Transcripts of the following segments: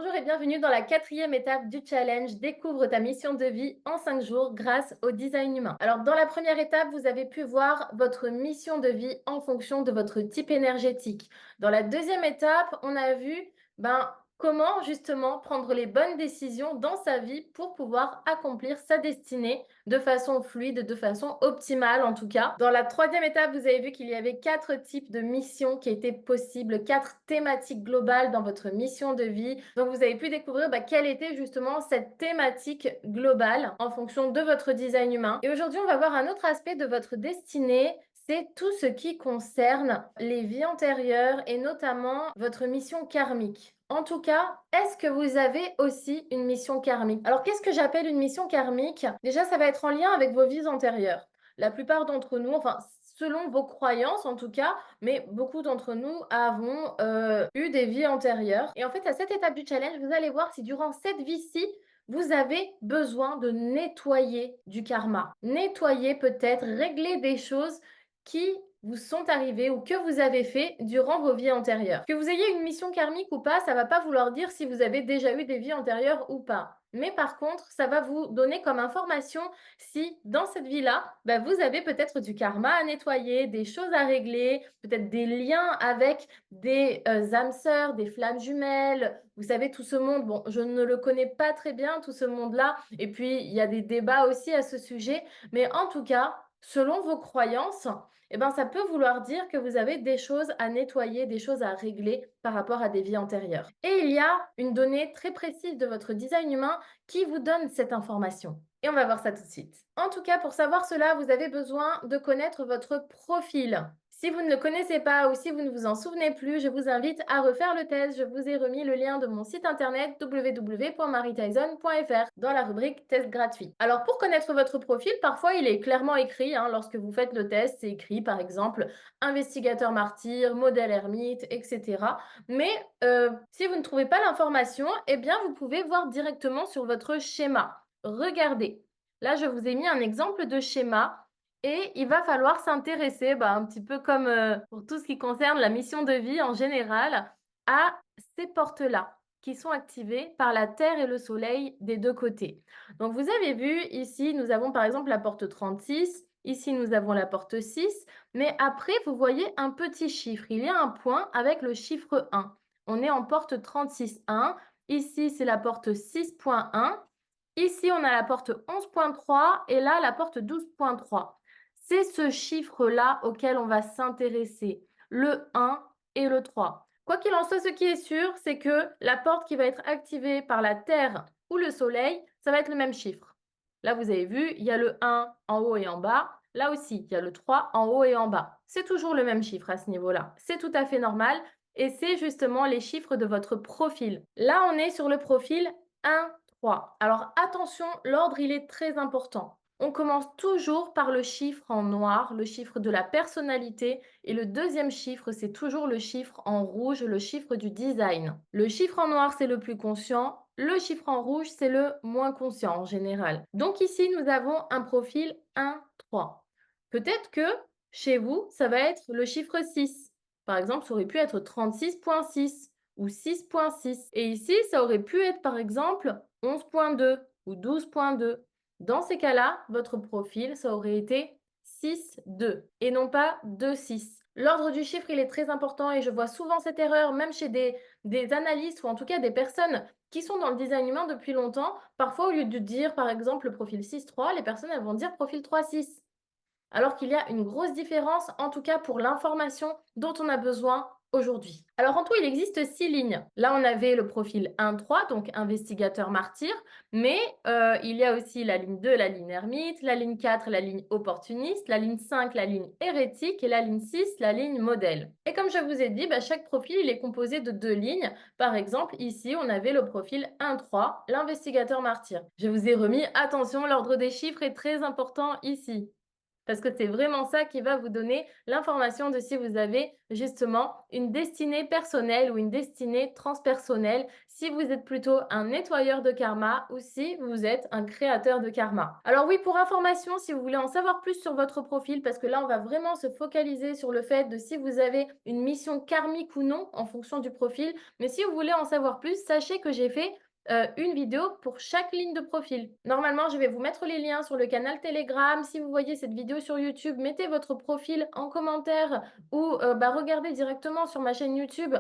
Bonjour et bienvenue dans la quatrième étape du challenge Découvre ta mission de vie en 5 jours grâce au design humain. Alors dans la première étape, vous avez pu voir votre mission de vie en fonction de votre type énergétique. Dans la deuxième étape, on a vu comment justement prendre les bonnes décisions dans sa vie pour pouvoir accomplir sa destinée de façon fluide, de façon optimale en tout cas. Dans la troisième étape, vous avez vu qu'il y avait 4 types de missions qui étaient possibles, 4 thématiques globales dans votre mission de vie. Donc, vous avez pu découvrir quelle était justement cette thématique globale en fonction de votre design humain. Et aujourd'hui, on va voir un autre aspect de votre destinée. C'est tout ce qui concerne les vies antérieures et notamment votre mission karmique. En tout cas, est-ce que vous avez aussi une mission karmique? Alors, qu'est-ce que j'appelle une mission karmique? Déjà, ça va être en lien avec vos vies antérieures. La plupart d'entre nous, enfin, selon vos croyances en tout cas, mais beaucoup d'entre nous avons eu des vies antérieures. Et en fait, à cette étape du challenge, vous allez voir si durant cette vie-ci, vous avez besoin de nettoyer du karma. Nettoyer peut-être, régler des choses qui vous sont arrivées ou que vous avez fait durant vos vies antérieures. Que vous ayez une mission karmique ou pas, ça ne va pas vouloir dire si vous avez déjà eu des vies antérieures ou pas. Mais par contre, ça va vous donner comme information si dans cette vie-là, vous avez peut-être du karma à nettoyer, des choses à régler, peut-être des liens avec des âmes sœurs, des flammes jumelles. Vous savez, tout ce monde, bon, je ne le connais pas très bien, tout ce monde-là. Et puis, il y a des débats aussi à ce sujet. Mais en tout cas, selon vos croyances, ça peut vouloir dire que vous avez des choses à nettoyer, des choses à régler par rapport à des vies antérieures. Et il y a une donnée très précise de votre design humain qui vous donne cette information. Et on va voir ça tout de suite. En tout cas, pour savoir cela, vous avez besoin de connaître votre profil. Si vous ne le connaissez pas ou si vous ne vous en souvenez plus, je vous invite à refaire le test. Je vous ai remis le lien de mon site internet www.marytyson.fr dans la rubrique test gratuit. Alors, pour connaître votre profil, parfois il est clairement écrit, lorsque vous faites le test, c'est écrit par exemple investigateur martyr, modèle ermite, etc. Mais si vous ne trouvez pas l'information, vous pouvez voir directement sur votre schéma. Regardez. Là, je vous ai mis un exemple de schéma. Et il va falloir s'intéresser, un petit peu comme pour tout ce qui concerne la mission de vie en général, à ces portes-là qui sont activées par la Terre et le Soleil des deux côtés. Donc, vous avez vu, ici, nous avons par exemple la porte 36, ici, nous avons la porte 6, mais après, vous voyez un petit chiffre. Il y a un point avec le chiffre 1. On est en porte 36.1. Ici, c'est la porte 6.1. Ici, on a la porte 11.3 et là, la porte 12.3. C'est ce chiffre-là auquel on va s'intéresser, le 1 et le 3. Quoi qu'il en soit, ce qui est sûr, c'est que la porte qui va être activée par la Terre ou le Soleil, ça va être le même chiffre. Là, vous avez vu, il y a le 1 en haut et en bas. Là aussi, il y a le 3 en haut et en bas. C'est toujours le même chiffre à ce niveau-là. C'est tout à fait normal et c'est justement les chiffres de votre profil. Là, on est sur le profil 1, 3. Alors attention, l'ordre, il est très important. On commence toujours par le chiffre en noir, le chiffre de la personnalité, et le deuxième chiffre, c'est toujours le chiffre en rouge, le chiffre du design. Le chiffre en noir, c'est le plus conscient, le chiffre en rouge, c'est le moins conscient en général. Donc ici, nous avons un profil 1, 3. Peut-être que chez vous, ça va être le chiffre 6. Par exemple, ça aurait pu être 36.6 ou 6.6. Et ici, ça aurait pu être par exemple 11.2 ou 12.2. Dans ces cas-là, votre profil, ça aurait été 6,2 et non pas 2,6. L'ordre du chiffre, il est très important et je vois souvent cette erreur, même chez des analystes ou en tout cas des personnes qui sont dans le design humain depuis longtemps. Parfois, au lieu de dire, par exemple, le profil 6,3, les personnes elles vont dire profil 3,6. Alors qu'il y a une grosse différence, en tout cas pour l'information dont on a besoin aujourd'hui. Alors en tout, il existe 6 lignes. Là, on avait le profil 1-3, donc investigateur martyr, mais il y a aussi la ligne 2, la ligne ermite, la ligne 4, la ligne opportuniste, la ligne 5, la ligne hérétique et la ligne 6, la ligne modèle. Et comme je vous ai dit, chaque profil il est composé de 2 lignes. Par exemple, ici, on avait le profil 1-3, l'investigateur martyr. Je vous ai remis, attention, l'ordre des chiffres est très important ici. Parce que c'est vraiment ça qui va vous donner l'information de si vous avez justement une destinée personnelle ou une destinée transpersonnelle, si vous êtes plutôt un nettoyeur de karma ou si vous êtes un créateur de karma. Alors oui, pour information, si vous voulez en savoir plus sur votre profil, parce que là, on va vraiment se focaliser sur le fait de si vous avez une mission karmique ou non en fonction du profil. Mais si vous voulez en savoir plus, sachez que j'ai fait une vidéo pour chaque ligne de profil. Normalement, je vais vous mettre les liens sur le canal Telegram. Si vous voyez cette vidéo sur YouTube, mettez votre profil en commentaire ou regardez directement sur ma chaîne YouTube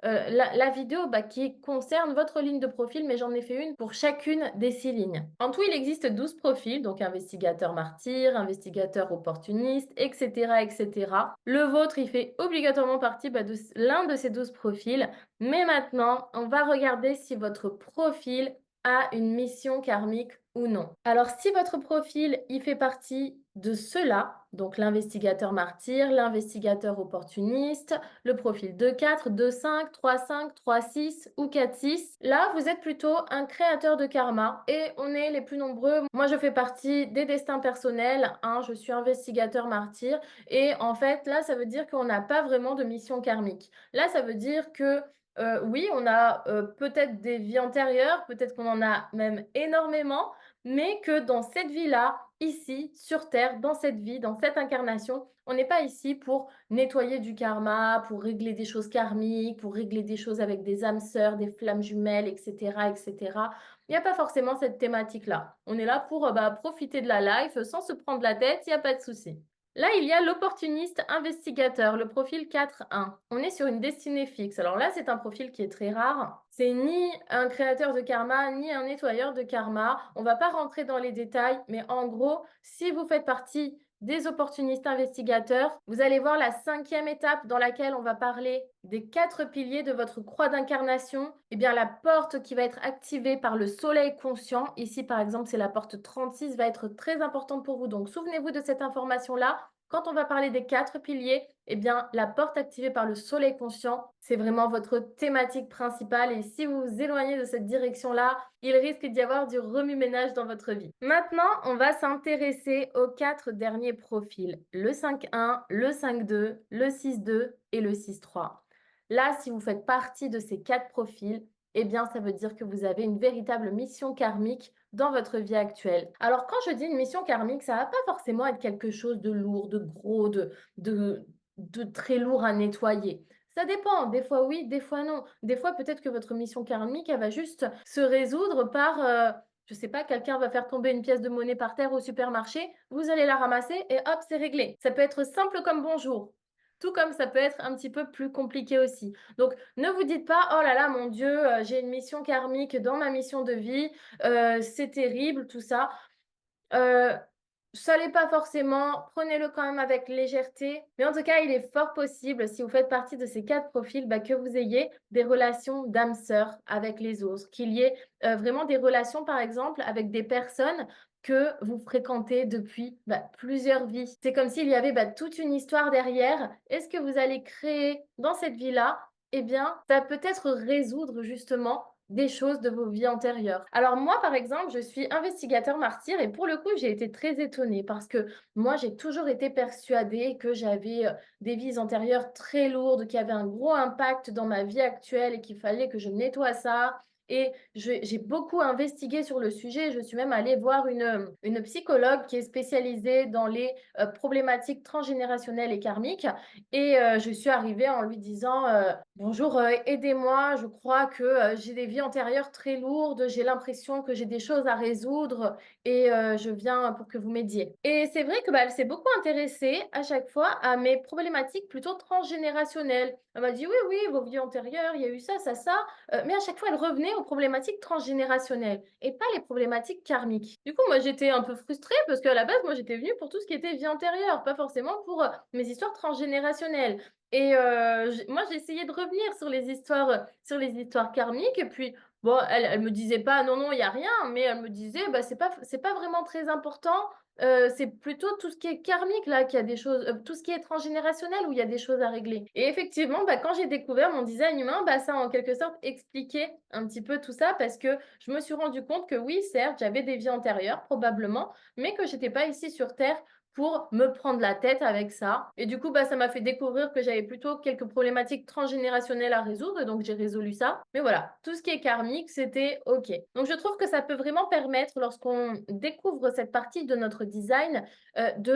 la vidéo qui concerne votre ligne de profil, mais j'en ai fait une pour chacune des 6 lignes. En tout, il existe 12 profils, donc investigateur martyr, investigateur opportuniste, etc., etc. Le vôtre, il fait obligatoirement partie de l'un de ces 12 profils. Mais maintenant, on va regarder si votre profil a une mission karmique ou non. Alors, si votre profil, il fait partie de ceux-là, donc l'investigateur martyr, l'investigateur opportuniste, le profil 2-4, 2-5, 3-5, 3-6 ou 4-6, là, vous êtes plutôt un créateur de karma et on est les plus nombreux. Moi, je fais partie des destins personnels, hein, je suis investigateur martyr et en fait, là, ça veut dire qu'on n'a pas vraiment de mission karmique. Là, ça veut dire que oui, on a peut-être des vies antérieures, peut-être qu'on en a même énormément, mais que dans cette vie-là, ici, sur Terre, dans cette vie, dans cette incarnation, on n'est pas ici pour nettoyer du karma, pour régler des choses karmiques, pour régler des choses avec des âmes sœurs, des flammes jumelles, etc., etc. Il n'y a pas forcément cette thématique-là. On est là pour profiter de la life sans se prendre la tête, il n'y a pas de souci. Là, il y a l'opportuniste investigateur, le profil 4.1. On est sur une destinée fixe. Alors là, c'est un profil qui est très rare. C'est ni un créateur de karma, ni un nettoyeur de karma. On ne va pas rentrer dans les détails, mais en gros, si vous faites partie des opportunistes investigateurs, vous allez voir la 5e étape dans laquelle on va parler des 4 piliers de votre croix d'incarnation. Eh bien, la porte qui va être activée par le soleil conscient, ici par exemple, c'est la porte 36, va être très importante pour vous. Donc, souvenez-vous de cette information-là. Quand on va parler des 4 piliers, eh bien, la porte activée par le soleil conscient, c'est vraiment votre thématique principale. Et si vous vous éloignez de cette direction-là, il risque d'y avoir du remue-ménage dans votre vie. Maintenant, on va s'intéresser aux 4 derniers profils, le 5.1, le 5.2, le 6.2 et le 6.3. Là, si vous faites partie de ces 4 profils, eh bien, ça veut dire que vous avez une véritable mission karmique dans votre vie actuelle. Alors, quand je dis une mission karmique, ça ne va pas forcément être quelque chose de lourd, de gros, de très lourd à nettoyer. Ça dépend. Des fois, oui, des fois, non. Des fois, peut-être que votre mission karmique, elle va juste se résoudre par, je ne sais pas, quelqu'un va faire tomber une pièce de monnaie par terre au supermarché, vous allez la ramasser et hop, c'est réglé. Ça peut être simple comme bonjour. Tout comme ça peut être un petit peu plus compliqué aussi. Donc, ne vous dites pas, oh là là, mon Dieu, j'ai une mission karmique dans ma mission de vie, c'est terrible, tout ça. Ça l'est pas forcément, prenez-le quand même avec légèreté. Mais en tout cas, il est fort possible, si vous faites partie de ces 4 profils, que vous ayez des relations d'âme sœur avec les autres, qu'il y ait vraiment des relations, par exemple, avec des personnes que vous fréquentez depuis plusieurs vies. C'est comme s'il y avait toute une histoire derrière. Et ce que vous allez créer dans cette vie-là, eh bien, ça peut peut-être résoudre justement des choses de vos vies antérieures. Alors moi, par exemple, je suis investigateur martyr et pour le coup, j'ai été très étonnée parce que moi, j'ai toujours été persuadée que j'avais des vies antérieures très lourdes, qui avaient un gros impact dans ma vie actuelle et qu'il fallait que je nettoie ça. Et j'ai beaucoup investigué sur le sujet. Je suis même allée voir une psychologue qui est spécialisée dans les problématiques transgénérationnelles et karmiques. Et je suis arrivée en lui disant bonjour, aidez-moi, je crois que j'ai des vies antérieures très lourdes, j'ai l'impression que j'ai des choses à résoudre et je viens pour que vous m'aidiez. Et c'est vrai que elle s'est beaucoup intéressée à chaque fois à mes problématiques plutôt transgénérationnelles. Elle m'a dit oui, oui, vos vies antérieures, il y a eu ça, ça, ça, mais à chaque fois elle revenait aux problématiques transgénérationnelles et pas les problématiques karmiques. Du coup, moi j'étais un peu frustrée parce qu'à la base, moi j'étais venue pour tout ce qui était vie antérieure, pas forcément pour mes histoires transgénérationnelles. Et moi, j'ai essayé de revenir sur les histoires karmiques. Et puis, bon, elle me disait pas, non, non, il y a rien. Mais elle me disait, c'est pas vraiment très important. C'est plutôt tout ce qui est karmique, là, qu'il y a des choses, tout ce qui est transgénérationnel, où il y a des choses à régler. Et effectivement, quand j'ai découvert mon design humain, ça a en quelque sorte expliqué un petit peu tout ça, parce que je me suis rendu compte que oui, certes, j'avais des vies antérieures, probablement, mais que j'étais pas ici sur Terre pour me prendre la tête avec ça. Et du coup, bah, ça m'a fait découvrir que j'avais plutôt quelques problématiques transgénérationnelles à résoudre, et donc j'ai résolu ça. Mais voilà, tout ce qui est karmique, c'était OK. Donc je trouve que ça peut vraiment permettre, lorsqu'on découvre cette partie de notre design, de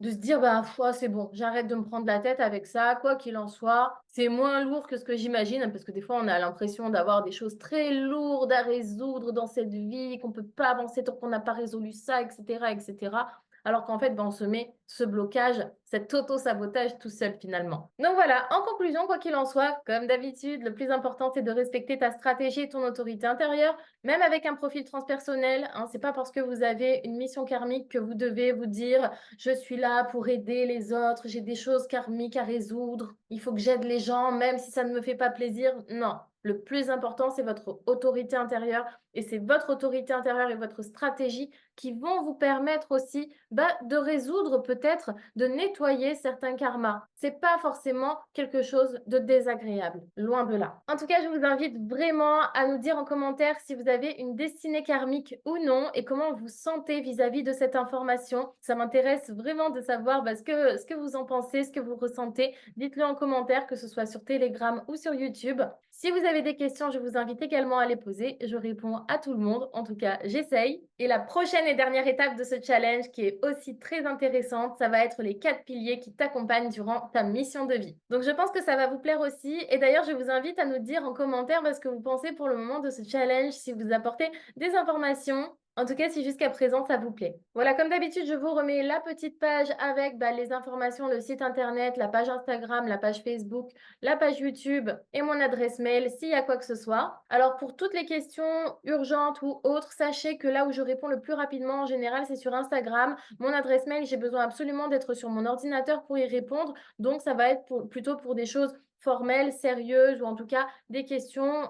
se dire: «Bah, foi, c'est bon, j'arrête de me prendre la tête avec ça, quoi qu'il en soit, c'est moins lourd que ce que j'imagine». Parce que des fois, on a l'impression d'avoir des choses très lourdes à résoudre dans cette vie, qu'on peut pas avancer tant qu'on n'a pas résolu ça, et cetera, et cetera. Alors qu'en fait, ben, on se met ce blocage, cet auto-sabotage tout seul finalement. Donc voilà, en conclusion, quoi qu'il en soit, comme d'habitude, le plus important, c'est de respecter ta stratégie et ton autorité intérieure, même avec un profil transpersonnel, hein. C'est pas parce que vous avez une mission karmique que vous devez vous dire: «Je suis là pour aider les autres, j'ai des choses karmiques à résoudre, il faut que j'aide les gens, même si ça ne me fait pas plaisir». Non, le plus important, c'est votre autorité intérieure, et c'est votre autorité intérieure et votre stratégie qui vont vous permettre aussi, bah, de résoudre peut-être, de nettoyer certains karmas. C'est pas forcément quelque chose de désagréable, loin de là. En tout cas, je vous invite vraiment à nous dire en commentaire si vous avez une destinée karmique ou non, et comment vous sentez vis-à-vis de cette information. Ça m'intéresse vraiment de savoir, bah, ce que vous en pensez, ce que vous ressentez. Dites-le en commentaire, que ce soit sur Telegram ou sur YouTube. Si vous avez des questions, je vous invite également à les poser. Je réponds à tout le monde. En tout cas, j'essaye. Et la prochaine et dernière étape de ce challenge, qui est aussi très intéressante, ça va être les 4 piliers qui t'accompagnent durant ta mission de vie. Donc, je pense que ça va vous plaire aussi. Et d'ailleurs, je vous invite à nous dire en commentaire ce que vous pensez pour le moment de ce challenge, si vous apportez des informations. En tout cas, si jusqu'à présent ça vous plaît. Voilà, comme d'habitude, je vous remets la petite page avec, bah, les informations, le site internet, la page Instagram, la page Facebook, la page YouTube et mon adresse mail s'il y a quoi que ce soit. Alors, pour toutes les questions urgentes ou autres, sachez que là où je réponds le plus rapidement en général, c'est sur Instagram. Mon adresse mail, j'ai besoin absolument d'être sur mon ordinateur pour y répondre. Donc, ça va être plutôt pour des choses formelles, sérieuses, ou en tout cas des questions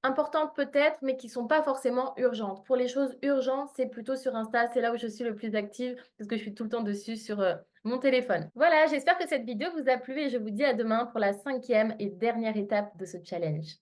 importantes peut-être, mais qui ne sont pas forcément urgentes. Pour les choses urgentes, c'est plutôt sur Insta, c'est là où je suis le plus active, parce que je suis tout le temps dessus sur mon téléphone. Voilà, j'espère que cette vidéo vous a plu, et je vous dis à demain pour la 5e et dernière étape de ce challenge.